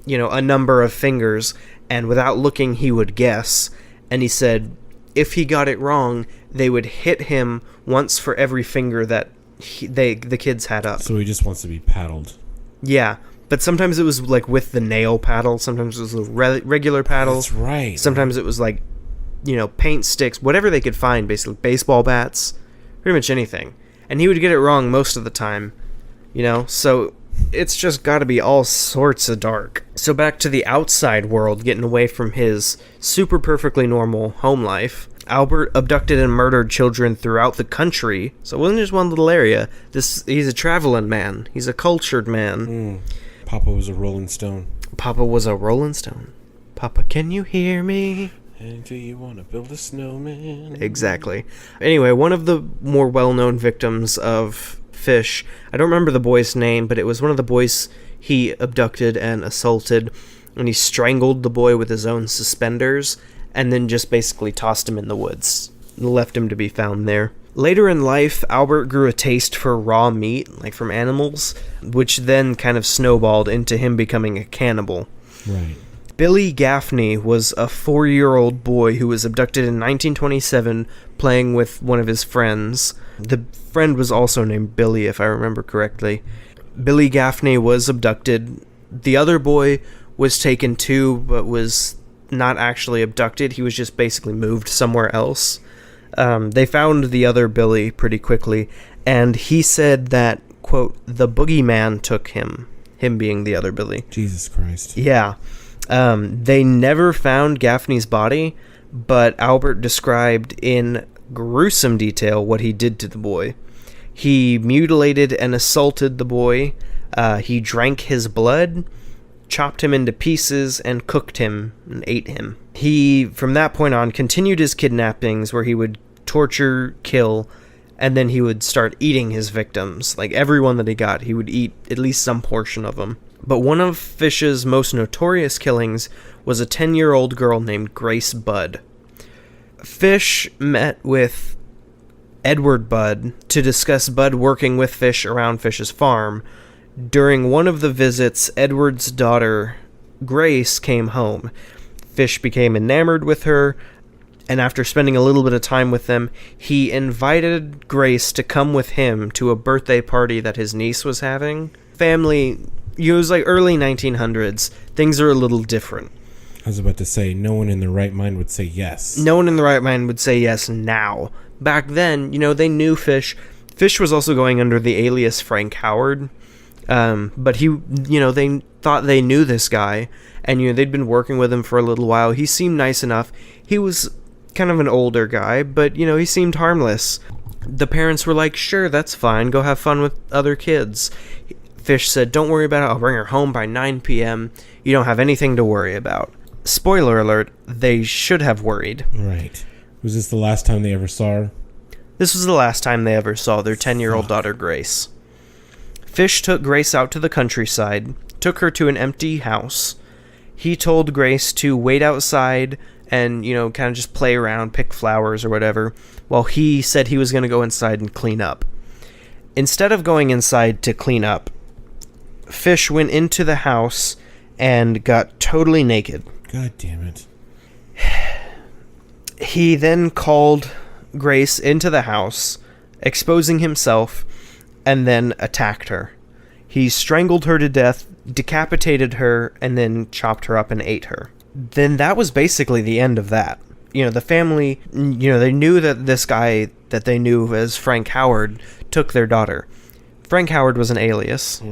a number of fingers, and without looking, he would guess. And he said if he got it wrong, they would hit him once for every finger that the kids had up. So he just wants to be paddled. Yeah, but sometimes it was like with the nail paddle. Sometimes it was a regular paddle. That's right. Sometimes it was like, paint sticks, whatever they could find, basically. Baseball bats, pretty much anything. And he would get it wrong most of the time, So it's just got to be all sorts of dark. So back to the outside world, getting away from his super perfectly normal home life. Albert abducted and murdered children throughout the country. So it wasn't just one little area. He's a traveling man. He's a cultured man. Papa was a Rolling Stone. Papa was a Rolling Stone. Papa, can you hear me? And do you want to build a snowman? Exactly. Anyway, one of the more well-known victims of Fish, I don't remember the boy's name, but it was one of the boys he abducted and assaulted, and he strangled the boy with his own suspenders, and then just basically tossed him in the woods, and left him to be found there. Later in life, Albert grew a taste for raw meat, like from animals, which then kind of snowballed into him becoming a cannibal. Right. Billy Gaffney was a 4-year-old boy who was abducted in 1927 playing with one of his friends. The friend was also named Billy, if I remember correctly. Billy Gaffney was abducted. The other boy was taken too, but was not actually abducted. He was just basically moved somewhere else. They found the other Billy pretty quickly, and he said that, quote, the boogeyman took him being the other Billy. Jesus Christ. Yeah. They never found Gaffney's body, but Albert described in gruesome detail what he did to the boy. He mutilated and assaulted the boy. He drank his blood, chopped him into pieces, and cooked him and ate him. He, from that point on, continued his kidnappings where he would torture, kill, and then he would start eating his victims. Like everyone that he got, he would eat at least some portion of them. But one of Fish's most notorious killings was a 10-year-old girl named Grace Budd. Fish met with Edward Budd to discuss Budd working with Fish around Fish's farm. During one of the visits, Edward's daughter, Grace, came home. Fish became enamored with her, and after spending a little bit of time with them, he invited Grace to come with him to a birthday party that his niece was having. Family, it was like early 1900s. Things are a little different. I was about to say, no one in their right mind would say yes. No one in the right mind would say yes now. Back then, they knew Fish. Fish was also going under the alias Frank Howard. But he, they thought they knew this guy, and, they'd been working with him for a little while. He seemed nice enough. He was kind of an older guy, but, he seemed harmless. The parents were like, sure, that's fine. Go have fun with other kids. Fish said, don't worry about it. I'll bring her home by 9 p.m. You don't have anything to worry about. Spoiler alert, they should have worried. Right. Was this the last time they ever saw her? This was the last time they ever saw their 10-year-old daughter, Grace. Fish took Grace out to the countryside, took her to an empty house. He told Grace to wait outside and, kind of just play around, pick flowers or whatever, while he said he was going to go inside and clean up. Instead of going inside to clean up, Fish went into the house and got totally naked. God damn it. He then called Grace into the house, exposing himself, and then attacked her. He strangled her to death, decapitated her, and then chopped her up and ate her. Then that was basically the end of that. The family, they knew that this guy that they knew as Frank Howard took their daughter. Frank Howard was an alias,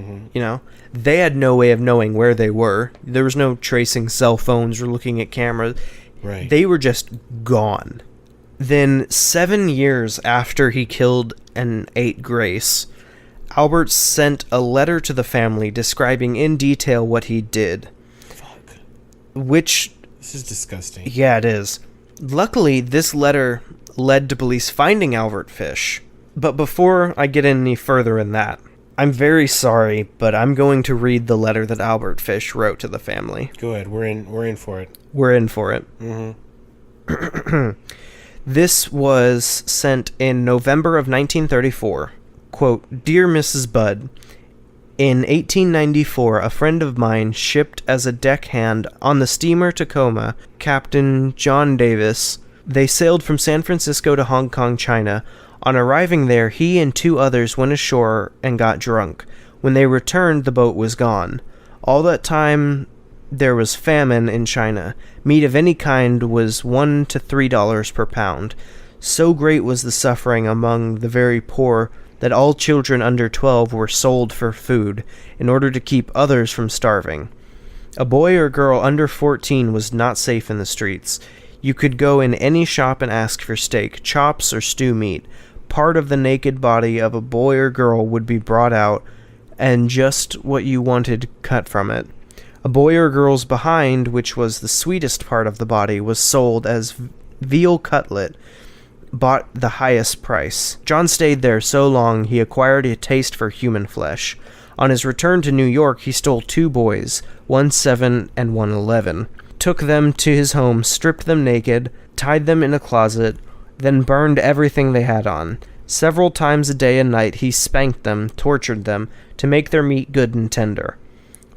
They had no way of knowing where they were. There was no tracing cell phones or looking at cameras. Right. They were just gone. Then 7 years after he killed and ate Grace, Albert sent a letter to the family describing in detail what he did. Fuck. Which... This is disgusting. Yeah, it is. Luckily, this letter led to police finding Albert Fish. But before I get any further in that, I'm very sorry, but I'm going to read the letter that Albert Fish wrote to the family. Go ahead. We're in for it. We're in for it. Mm-hmm. This was sent in November of 1934. Quote, Dear Mrs. Budd, In 1894, a friend of mine shipped as a deckhand on the steamer Tacoma, Captain John Davis. They sailed from San Francisco to Hong Kong, China. On arriving there, he and 2 others went ashore and got drunk. When they returned, the boat was gone. All that time, there was famine in China. Meat of any kind was $1 to $3 per pound. So great was the suffering among the very poor that all children under 12 were sold for food in order to keep others from starving. A boy or girl under 14 was not safe in the streets. You could go in any shop and ask for steak, chops, or stew meat. Part of the naked body of a boy or girl would be brought out, and just what you wanted cut from it. A boy or girl's behind, which was the sweetest part of the body, was sold as veal cutlet, bought the highest price. John stayed there so long he acquired a taste for human flesh. On his return to New York, he stole 2 boys, one 7 and one 11, took them to his home, stripped them naked, tied them in a closet, then burned everything they had on. Several times a day and night he spanked them, tortured them, to make their meat good and tender.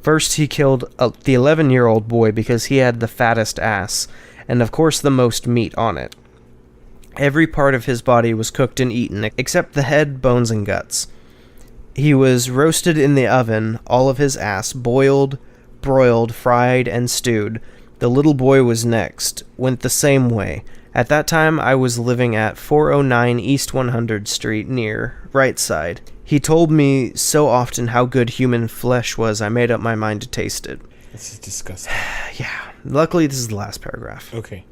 First he killed the 11-year-old boy because he had the fattest ass, and of course the most meat on it. Every part of his body was cooked and eaten, except the head, bones, and guts. He was roasted in the oven, all of his ass, boiled, broiled, fried, and stewed. The little boy was next, went the same way. At that time, I was living at 409 East 100th Street, near Right Side. He told me so often how good human flesh was, I made up my mind to taste it. This is disgusting. Yeah. Luckily, this is the last paragraph. Okay.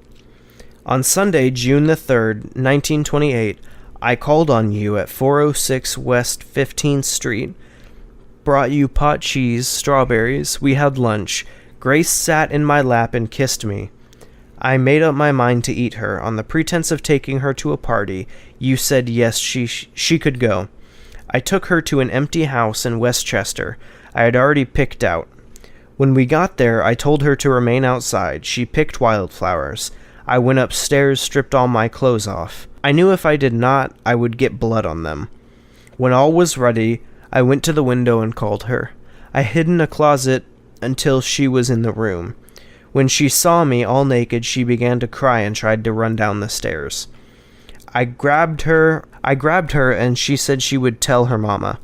On Sunday, June the 3rd, 1928, I called on you at 406 West 15th Street, brought you pot cheese, strawberries, we had lunch. Grace sat in my lap and kissed me. I made up my mind to eat her. On the pretense of taking her to a party, you said yes, she could go. I took her to an empty house in Westchester I had already picked out. When we got there, I told her to remain outside. She picked wildflowers. I went upstairs, stripped all my clothes off. I knew if I did not, I would get blood on them. When all was ready, I went to the window and called her. I hid in a closet until she was in the room. When she saw me all naked, she began to cry and tried to run down the stairs. I grabbed her, and she said she would tell her mama.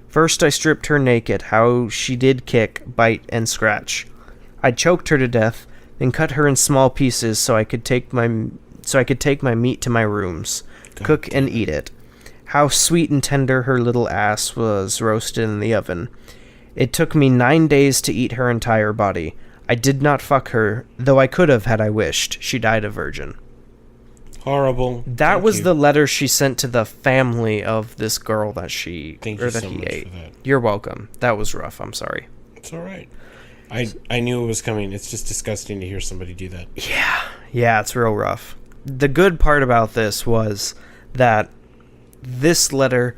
First I stripped her naked, how she did kick, bite, and scratch. I choked her to death, then cut her in small pieces so I could take my meat to my rooms, cook and eat it. How sweet and tender her little ass was roasted in the oven. It took me 9 days to eat her entire body. I did not fuck her, though I could have had I wished. She died a virgin. Horrible. That was the letter she sent to the family of this girl that he ate. For that. You're welcome. That was rough. I'm sorry. It's all right. I knew it was coming. It's just disgusting to hear somebody do that. Yeah, it's real rough. The good part about this was that this letter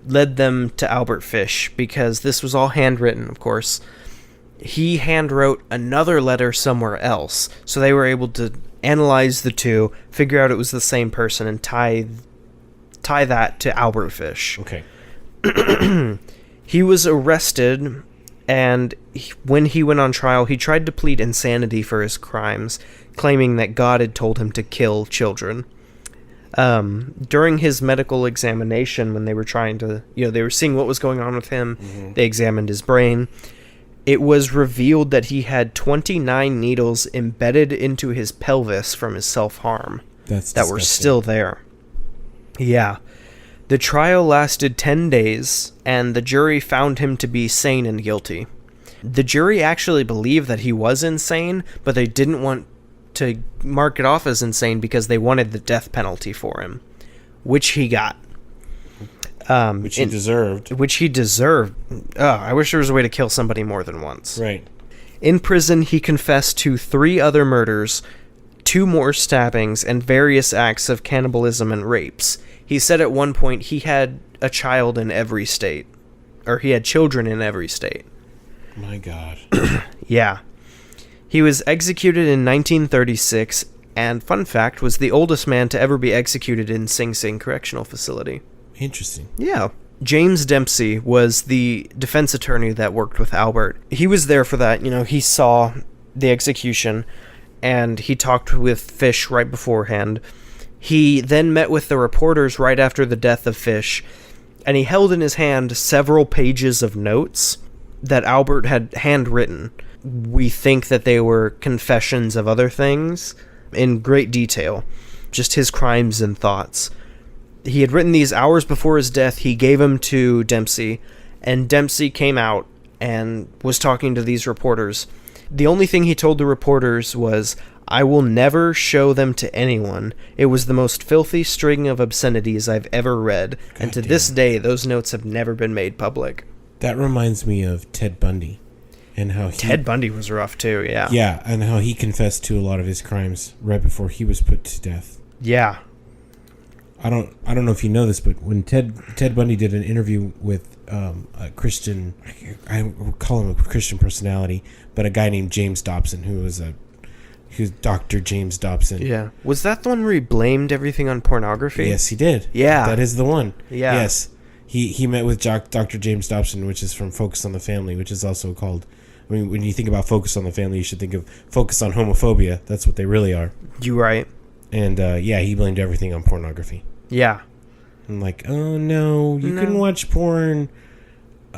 led them to Albert Fish, because this was all handwritten, of course. He handwrote another letter somewhere else, so they were able to analyze the two, figure out it was the same person, and tie that to Albert Fish. Okay. He was arrested, and when he went on trial, he tried to plead insanity for his crimes, claiming that God had told him to kill children. During his medical examination, when they were trying to, they were seeing what was going on with him, they examined his brain. It was revealed that he had 29 needles embedded into his pelvis from his self-harm that were still there. Yeah. The trial lasted 10 days, and the jury found him to be sane and guilty. The jury actually believed that he was insane, but they didn't want to mark it off as insane because they wanted the death penalty for him, which he got. Which he deserved. I wish there was a way to kill somebody more than once. Right. In prison, he confessed to 3 other murders, 2 more stabbings, and various acts of cannibalism and rapes. He said at one point he had a child in every state. Or he had children in every state. My God. Yeah. He was executed in 1936, and fun fact, was the oldest man to ever be executed in Sing Sing Correctional Facility. Interesting. Yeah. James Dempsey was the defense attorney that worked with Albert. He was there for that. He saw the execution, and he talked with Fish right beforehand. He then met with the reporters right after the death of Fish, and he held in his hand several pages of notes that Albert had handwritten. We think that they were confessions of other things in great detail, just his crimes and thoughts. He had written these hours before his death. He gave them to Dempsey, and Dempsey came out and was talking to these reporters. The only thing he told the reporters was, "I will never show them to anyone. It was the most filthy string of obscenities I've ever read, and to this day, those notes have never been made public." That reminds me of Ted Bundy, and how Ted Bundy was rough too, yeah. Yeah, and how he confessed to a lot of his crimes right before he was put to death. Yeah. I don't know if you know this, but when Ted Bundy did an interview with a Christian, I would call him a Christian personality, but a guy named James Dobson, who's Dr. James Dobson. Yeah. Was that the one where he blamed everything on pornography? Yes, he did. Yeah. That is the one. Yeah. Yes. He met with Dr. James Dobson, which is from Focus on the Family, which is also called, when you think about Focus on the Family, you should think of Focus on Homophobia. That's what they really are. You right. And he blamed everything on pornography. Yeah. I'm like, oh no, you can watch porn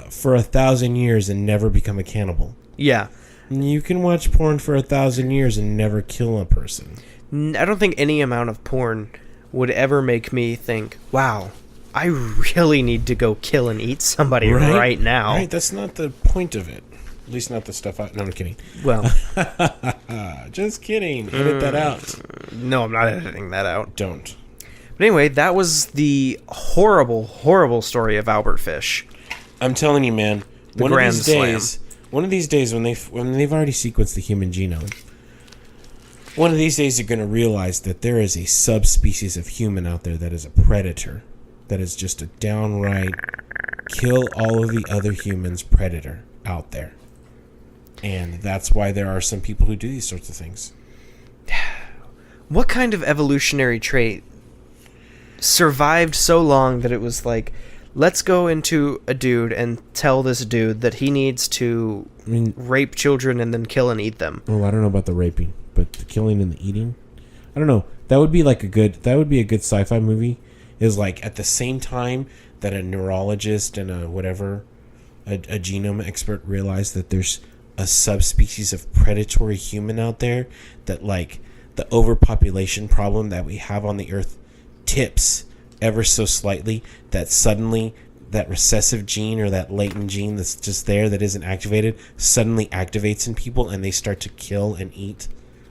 for 1,000 years and never become a cannibal. Yeah. You can watch porn for 1,000 years and never kill a person. I don't think any amount of porn would ever make me think, wow, I really need to go kill and eat somebody right now. Right, that's not the point of it. At least not the stuff I... No, I'm kidding. Well. Just kidding. Edit that out. No, I'm not editing that out. Don't. But anyway, that was the horrible, horrible story of Albert Fish. I'm telling you, man. One of these days, when they've already sequenced the human genome, one of these days you're going to realize that there is a subspecies of human out there that is a predator, that is just a downright kill all of the other humans predator out there. And that's why there are some people who do these sorts of things. What kind of evolutionary trait survived so long that it was like, let's go into a dude and tell this dude that he needs to rape children and then kill and eat them? Well, I don't know about the raping, but the killing and the eating, I don't know. That would be a good sci-fi movie. Is like at the same time that a neurologist and a genome expert realize that there's a subspecies of predatory human out there, that like the overpopulation problem that we have on the earth tips ever so slightly, that suddenly that recessive gene or that latent gene that's just there that isn't activated suddenly activates in people and they start to kill and eat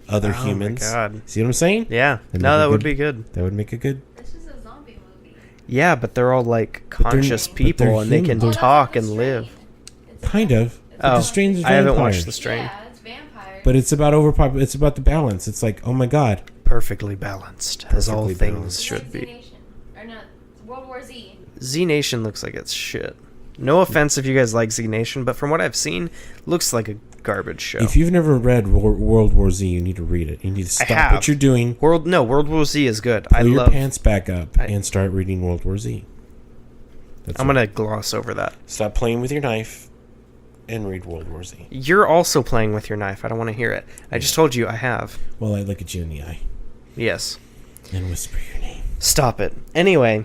other humans. Oh my God. See what I'm saying? Yeah. That would be good. That would make it good. This is a zombie movie. Yeah, but they're all like conscious people and they can human. talk and live. Kind of. But the Strain's I haven't vampire. watched The Strain. Yeah, it's vampires. But it's about it's about the balance. It's like, oh my God. Perfectly balanced, as all Perfectly things balanced. should Like be. Z Nation. Or not, World War Z. Z Nation looks like it's shit. No offense if you guys like Z Nation, but from what I've seen, looks like a garbage show. If you've never read World War Z, you need to read it. You need to stop have. what you're doing. World War Z is good. Pull your pants back up and start reading World War Z. I'm gonna gloss over that. Stop playing with your knife and read World War Z. You're also playing with your knife. I don't want to hear it. I just told you I have. Well, I look at you in the eye Yes. and whisper your name. Stop it. Anyway,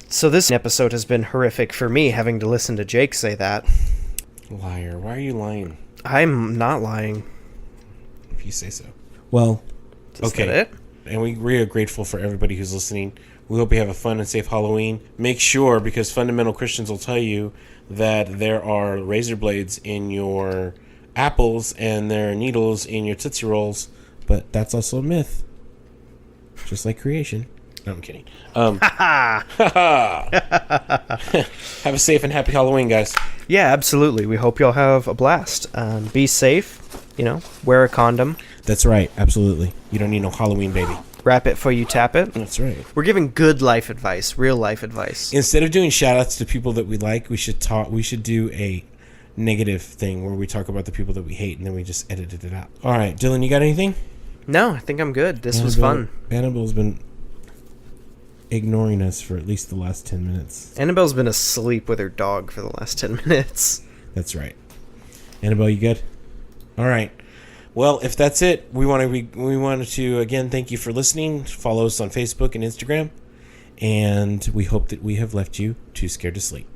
so this episode has been horrific for me, having to listen to Jake say that. Liar. Why are you lying? I'm not lying. If you say so. Well, Is that it? And we are grateful for everybody who's listening. We hope you have a fun and safe Halloween. Make sure, because fundamental Christians will tell you that there are razor blades in your apples and there are needles in your Tootsie Rolls, but that's also a myth. Just like creation. No, I'm kidding. Have a safe and happy Halloween, guys. Yeah, absolutely. We hope y'all have a blast. Be safe. Wear a condom. That's right. Absolutely. You don't need no Halloween, baby. Wrap it before you tap it. That's right. We're giving good life advice, real life advice. Instead of doing shout-outs to people that we like, we should do a negative thing where we talk about the people that we hate and then we just edited it out. All right, Dylan, you got anything? No, I think I'm good. This was fun. Annabelle's been ignoring us for at least the last 10 minutes. Annabelle's been asleep with her dog for the last 10 minutes. That's right. Annabelle, you good? All right. Well, if that's it, we wanted to again thank you for listening. Follow us on Facebook and Instagram, and we hope that we have left you too scared to sleep.